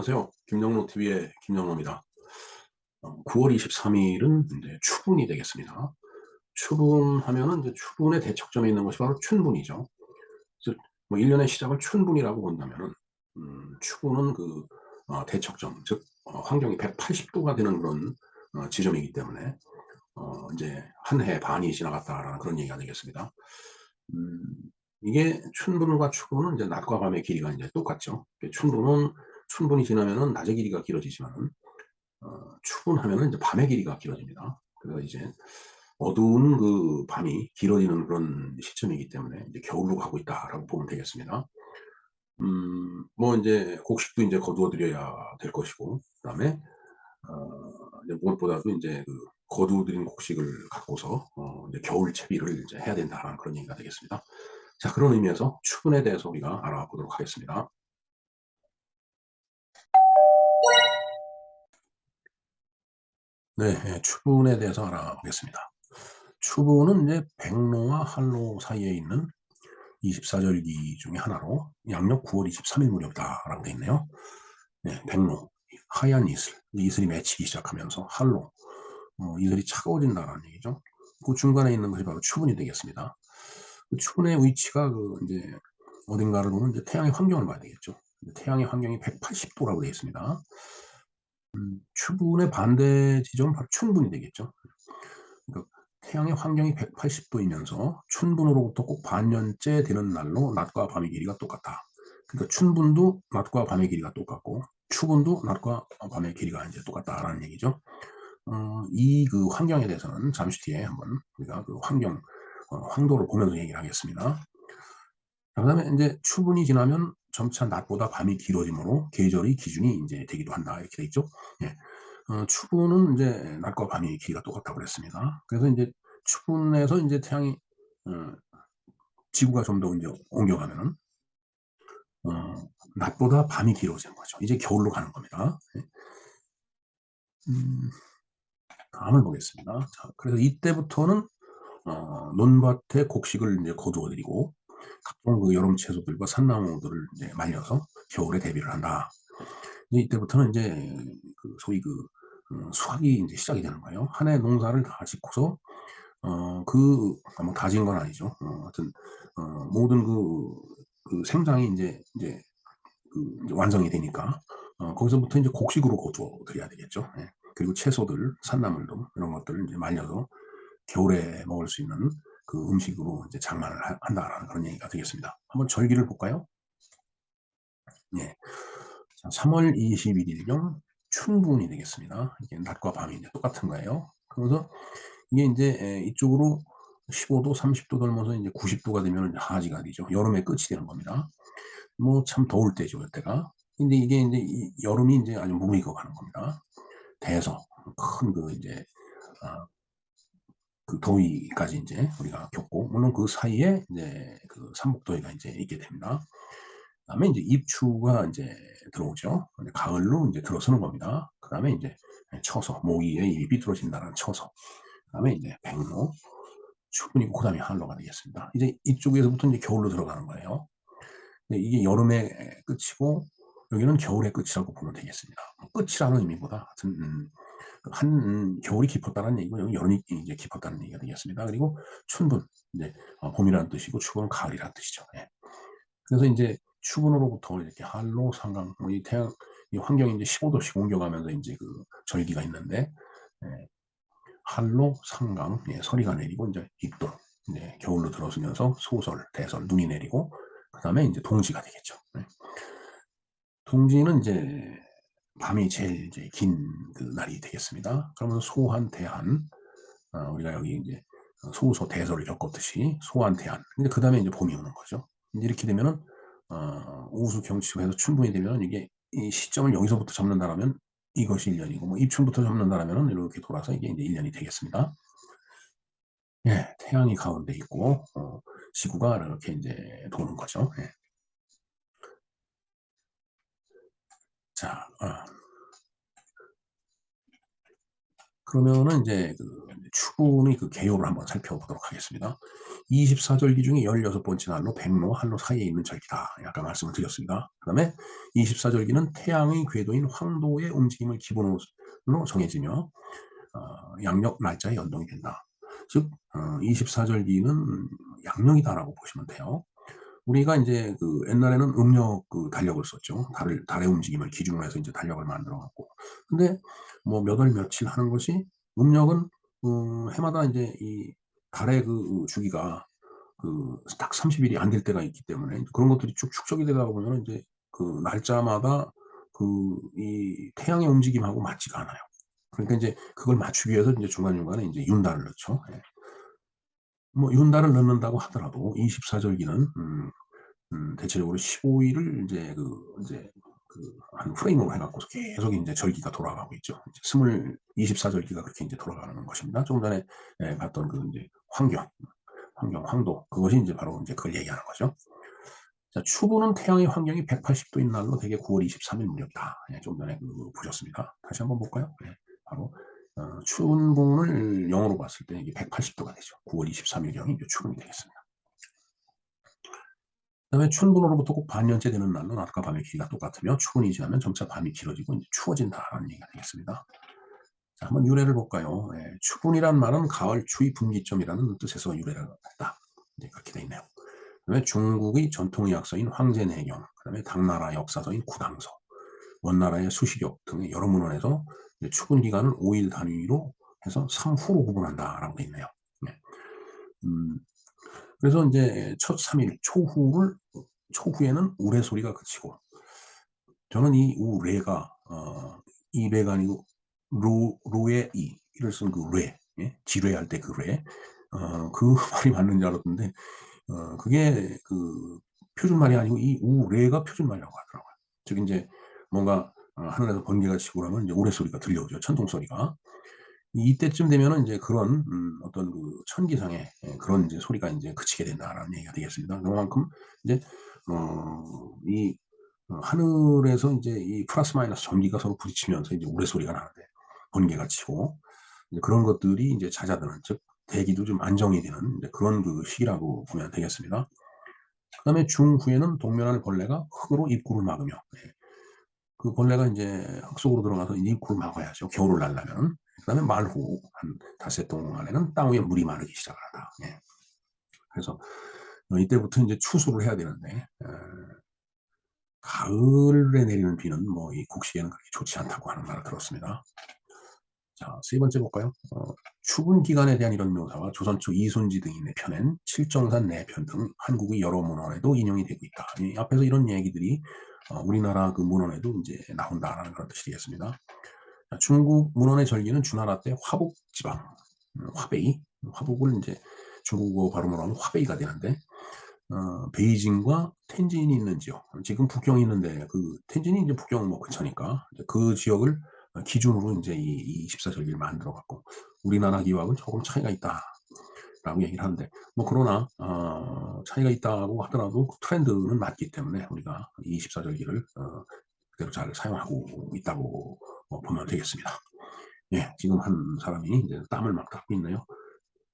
안녕하세요. 김영로 TV의 김영로입니다. 9월 23일은 이제 추분이 되겠습니다. 추분하면은 이제 추분의 대척점에 있는 것이 바로 춘분이죠. 그래서 뭐 1년의 시작을 춘분이라고 본다면은, 추분은 대척점, 즉, 환경이 180도가 되는 그런 지점이기 때문에, 이제 한 해 반이 지나갔다라는 그런 얘기가 되겠습니다. 음, 이게 춘분과 추분은 이제 낮과 밤의 길이가 이제 똑같죠. 춘분이 지나면은 낮의 길이가 길어지지만은, 추분하면은 이제 밤의 길이가 길어집니다. 그래서 이제 어두운 그 밤이 길어지는 그런 시점이기 때문에 이제 겨울로 가고 있다라고 보면 되겠습니다. 뭐 이제 곡식도 이제 거두어 드려야 될 것이고, 그다음에 이제 무엇보다도 이제 거두어 들인 곡식을 갖고서 이제 겨울 채비를 이제 해야 된다라는 그런 얘기가 되겠습니다. 자, 그런 의미에서 추분에 대해서 우리가 알아보도록 하겠습니다. 네, 추분에 대해서 알아보겠습니다. 추분은 이제 백로와 한로 사이에 있는 24절기 중에 하나로 양력 9월 23일 무렵이다라고 되어 있네요. 네, 백로, 하얀 이슬, 이슬이 맺히기 시작하면서 한로, 이슬이 차가워진다라는 얘기죠. 그 중간에 있는 것이 바로 추분이 되겠습니다. 그 추분의 위치가 이제 어딘가를 보면 이제 태양의 환경을 봐야 되겠죠. 태양의 환경이 180도라고 되어 있습니다. 추분의 반대 지점은 바로 춘분이 되겠죠. 그러니까 태양의 환경이 180도이면서 춘분으로부터 꼭 반년째 되는 날로 낮과 밤의 길이가 똑같다. 그러니까 춘분도 낮과 밤의 길이가 똑같고 추분도 낮과 밤의 길이가 이제 똑같다라는 얘기죠. 이 환경에 대해서는 잠시 뒤에 한번 우리가 황도를 보면서 얘기를 하겠습니다. 그다음에 이제 추분이 지나면 점차 낮보다 밤이 길어지므로 계절의 기준이 이제 되기도 한다 이렇게 돼 있죠. 예. 추분은 이제 낮과 밤의 길이가 똑같다고 그랬습니다. 그래서 이제 추분에서 이제 태양이 어, 지구가 좀 더 이제 옮겨가면은 어, 낮보다 밤이 길어지는 거죠. 이제 겨울로 가는 겁니다. 예. 음, 다음을 보겠습니다. 자, 그래서 이때부터는 논밭에 곡식을 이제 거두어들이고 각종 여름 채소들과 산나무들을 이제 말려서 겨울에 대비를 한다. 이제 이때부터는 이제 소위 수확이 이제 시작이 되는 거예요. 한 해 농사를 다 짓고서 뭐 다진 건 아니죠. 하여튼 모든 생장이 이제 완성이 되니까 거기서부터 이제 곡식으로 거두어 드려야 되겠죠. 예. 그리고 채소들, 산나물도 이런 것들을 이제 말려서 겨울에 먹을 수 있는 그 음식으로 이제 장만을 한다라는 그런 얘기가 되겠습니다. 한번 절기를 볼까요? 예. 자, 3월 21일경 춘분이 되겠습니다. 이게 낮과 밤이 이제 똑같은 거예요. 그래서 이게 이제 이쪽으로 15도, 30도 넘어서 이제 90도가 되면 이제 하지가 되죠. 여름의 끝이 되는 겁니다. 뭐 참 더울 때죠, 이때가. 근데 이게 이제 여름이 이제 아주 무르익어 가는 겁니다. 대서 큰 이제 아, 더위까지 이제 우리가 겪고, 물론 그 사이에 이제 삼복더위가 이제 있게 됩니다. 그다음에 이제 입추가 이제 들어오죠. 가을로 이제 들어서는 겁니다. 그다음에 이제 처서, 모기에 입이 비뚤어진다는 처서. 그다음에 이제 백로, 추분이고 그다음에 한로가 되겠습니다. 이제 이쪽에서부터 이제 겨울로 들어가는 거예요. 이게 여름의 끝이고 여기는 겨울의 끝이라고 보면 되겠습니다. 끝이라는 의미보다 하여튼 겨울이 깊었다는 얘기고 여기 여름이 이제 깊었다는 얘기가 되겠습니다. 그리고 춘분 이제 봄이라는 뜻이고 추분은 가을이라는 뜻이죠. 예. 그래서 이제 추분으로부터 이렇게 한로, 상강, 이 태양, 이 환경이 이제 15도씩 옮겨가면서 이제 절기가 있는데, 예, 한로, 상강, 예, 서리가 내리고 이제 입동, 이제 겨울로 들어서면서 소설, 대설, 눈이 내리고, 그 다음에 이제 동지가 되겠죠. 예. 동지는 이제 밤이 제일 이제 긴 날이 되겠습니다. 그러면 소한, 대한, 우리가 여기 이제 소소 대설을 겪었듯이 소한, 대한. 근데 그 다음에 이제 봄이 오는 거죠. 이제 이렇게 되면은 우수 경치고 해서 충분히 되면 이게 이 시점을 여기서부터 잡는다라면 이것이 1년이고 뭐 입춘부터 잡는다라면 이렇게 돌아서 이게 이제 1년이 되겠습니다. 예, 태양이 가운데 있고 지구가 이렇게 이제 도는 거죠. 예. 자, 그러면은 이제 추분의 그 개요를 한번 살펴보도록 하겠습니다. 24절기 중에 16번째 날로 백로, 한로 사이에 있는 절기다. 아까 말씀을 드렸습니다. 그 다음에 24절기는 태양의 궤도인 황도의 움직임을 기본으로 정해지며 양력 날짜에 연동이 된다. 즉 24절기는 양력이다라고 보시면 돼요. 우리가 이제 그 옛날에는 음력 그 달력을 썼죠. 달의 움직임을 기준으로 해서 이제 달력을 만들어 갖고. 근데 뭐 몇 월 며칠 하는 것이 음력은 해마다 이제 이 달의 그 주기가 그 딱 30일이 안 될 때가 있기 때문에 그런 것들이 쭉 축적이 되다 보면은 이제 그 날짜마다 그 이 태양의 움직임하고 맞지가 않아요. 그러니까 이제 그걸 맞추기 위해서 이제 중간중간에 이제 윤달을 넣죠. 예. 뭐 윤달을 넣는다고 하더라도 24절기는 대체적으로 15일을 이제 한 프레임으로 해 갖고서 계속 인제 절기가 돌아가고 있죠. 이제 24절기가 그렇게 인제 돌아가는 것입니다. 조금 전에 봤던 그 인제 황도 그것이 인제 바로 인제 그걸 얘기하는 거죠. 자, 추부는 태양의 환경이 180 도인 날로 대개 9월 23일 무렵이다. 예, 좀 전에 보셨습니다. 다시 한번 볼까요? 예, 바로 춘분을 영어로 봤을 때 이게 180 도가 되죠. 9월 23일경이 이제 추분이 되겠습니다. 그다음에 춘분으로부터 꼭 반년째 되는 날로 낮과 밤의 길이가 똑같으며 추분이 지나면 점차 밤이 길어지고 이제 추워진다라는 얘기가 되겠습니다. 자, 한번 유래를 볼까요? 예, 추분이란 말은 가을 추위 분기점이라는 뜻에서 유래를 했다. 이제 그렇게 돼 있네요. 그다음에 중국의 전통의학서인 황제내경, 그다음에 당나라 역사서인 구당서, 원나라의 수시력 등의 여러 문헌에서 추분 기간을 5일 단위로 해서 3후로 구분한다라고 돼 있네요. 네. 그래서 이제 첫 3일 초후에는 우레 소리가 그치고, 저는 이 우레가 이베가 아니고 루의 이를 쓴 그 레, 예? 지뢰할 때 그 레, 그 말이 맞는 줄 알았는데 그게 그 표준말이 아니고 이 우레가 표준말이라고 하더라고요. 즉 이제 뭔가 하늘에서 번개가 치고 그러면 이제 우레 소리가 들려오죠. 천둥 소리가. 이때쯤 되면은 이제 그런 어떤 그 천기상의 그런 이제 소리가 이제 그치게 된다라는 얘기가 되겠습니다. 그만큼 이제 이 하늘에서 이제 이 플러스 마이너스 전기가 서로 부딪히면서 이제 우레 소리가 나는데 번개가 치고 이제 그런 것들이 이제 잦아드는, 즉 대기도 좀 안정이 되는 이제 그런 그 시기라고 보면 되겠습니다. 그다음에 중후에는 동면한 벌레가 흙으로 입구를 막으며, 예, 그 벌레가 이제 흙 속으로 들어가서 입구를 막아야죠. 겨울을 날려면. 그다음에 말후 한 닷새 동안에는 땅 위에 물이 마르기 시작한다. 예. 그래서 이때부터 이제 추수를 해야 되는데 가을에 내리는 비는 뭐 이 곡식에는 그렇게 좋지 않다고 하는 말을 들었습니다. 자, 세 번째 볼까요? 추분 기간에 대한 이런 묘사가 조선 초 이순지 등이 내펴낸 칠정산 내편 등 한국의 여러 문헌에도 인용이 되고 있다. 이 앞에서 이런 얘기들이 우리나라 그 문헌에도 이제 나온다라는 그런 뜻이 되겠습니다. 자, 중국 문헌의 절기는 주나라 때 화북 지방, 화베이, 화북을 이제 중국어 발음으로 하면 화베이가 되는데 베이징과 텐진이 있는 지역, 지금 북경이 있는데 그 텐진이 이제 북경 뭐 근처니까 그 지역을 기준으로 이제 이 24절기를 만들어 갖고 우리나라 기와는 조금 차이가 있다라고 얘기를 하는데, 뭐 그러나 차이가 있다고 하더라도 그 트렌드는 맞기 때문에 우리가 이 24절기를 그대로 잘 사용하고 있다고 보면 되겠습니다. 예, 지금 한 사람이 이제 땀을 막 닦고 있네요.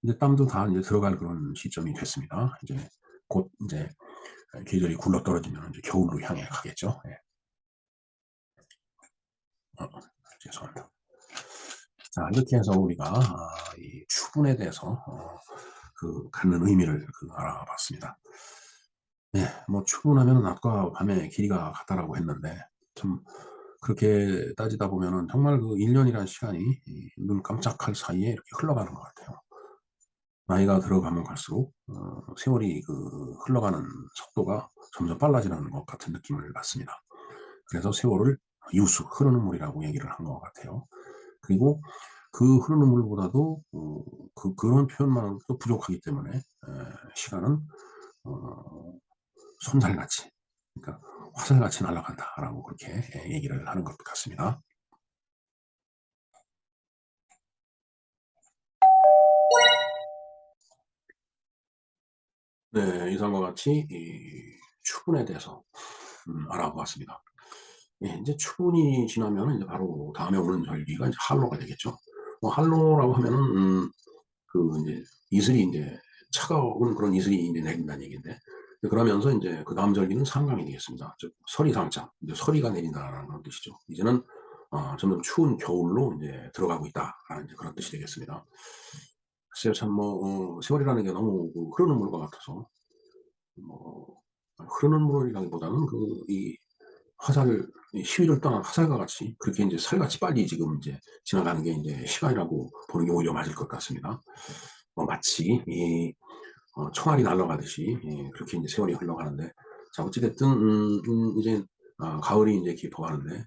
이제 땀도 다 이제 들어갈 그런 시점이 됐습니다. 이제 곧 이제 계절이 굴러 떨어지면 이제 겨울로 향해 가겠죠. 예. 죄송합니다. 자, 이렇게 해서 우리가 이 추분에 대해서 그 갖는 의미를 알아봤습니다. 네, 뭐 추분하면 낮과 밤의 길이가 같다라고 했는데 참 그렇게 따지다 보면은 정말 그 1년이라는 시간이 눈 깜짝할 사이에 이렇게 흘러가는 것 같아요. 나이가 들어가면 갈수록 세월이 흘러가는 속도가 점점 빨라지는 것 같은 느낌을 받습니다. 그래서 세월을 유수, 흐르는 물이라고 얘기를 한 것 같아요. 그리고 그 흐르는 물보다도 그런 표현만으로도 부족하기 때문에 시간은 어 솜살같이, 그러니까 화살같이 날아간다라고 그렇게 얘기를 하는 것 같습니다. 네, 이상과 같이 이 추분에 대해서 알아보았습니다. 예, 이제 추분이 지나면 이제 바로 다음에 오는 절기가 이제 한로가 되겠죠. 뭐 한로라고 하면은 그 인제 이슬이 인제 차가운 그런 이슬이 인제 내린다는 얘기인데, 그러면서 인제 그다음 절기는 상강이 되겠습니다. 즉 설이상장, 이제 서리가 내린다라는 그런 뜻이죠. 이제는 점점 추운 겨울로 인제 들어가고 있다라는 이제 그런 뜻이 되겠습니다. 글쎄요, 참 세월이라는 게 너무 그 흐르는 물과 같아서, 뭐 흐르는 물이라기보다는 이 화살, 이 시위를 떠난 화살과 같이 그렇게 인제 살같이 빨리 지금 인제 지나가는 게 인제 시간이라고 보는 게 오히려 맞을 것 같습니다. 마치 이 총알이 날아가듯이, 예, 그렇게 인제 세월이 흘러가는데, 자 어찌 됐든 이제 가을이 인제 깊어가는데,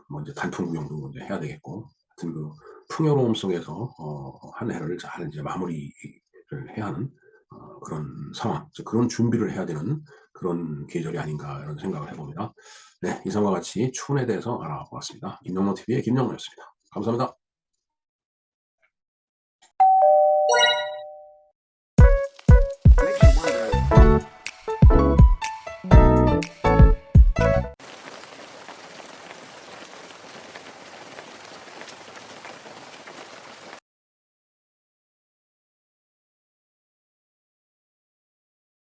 뭐 인제 단풍 구경도 인제 해야 되겠고, 하여튼 풍요로움 속에서 한 해를 잘 인제 마무리를 해야 하는 그런 상황, 즉 그런 준비를 해야 되는 그런 계절이 아닌가 이런 생각을 해 봅니다. 네, 이상과 같이 추운에 대해서 알아보았습니다. 김영로 TV의 김영로였습니다. 감사합니다.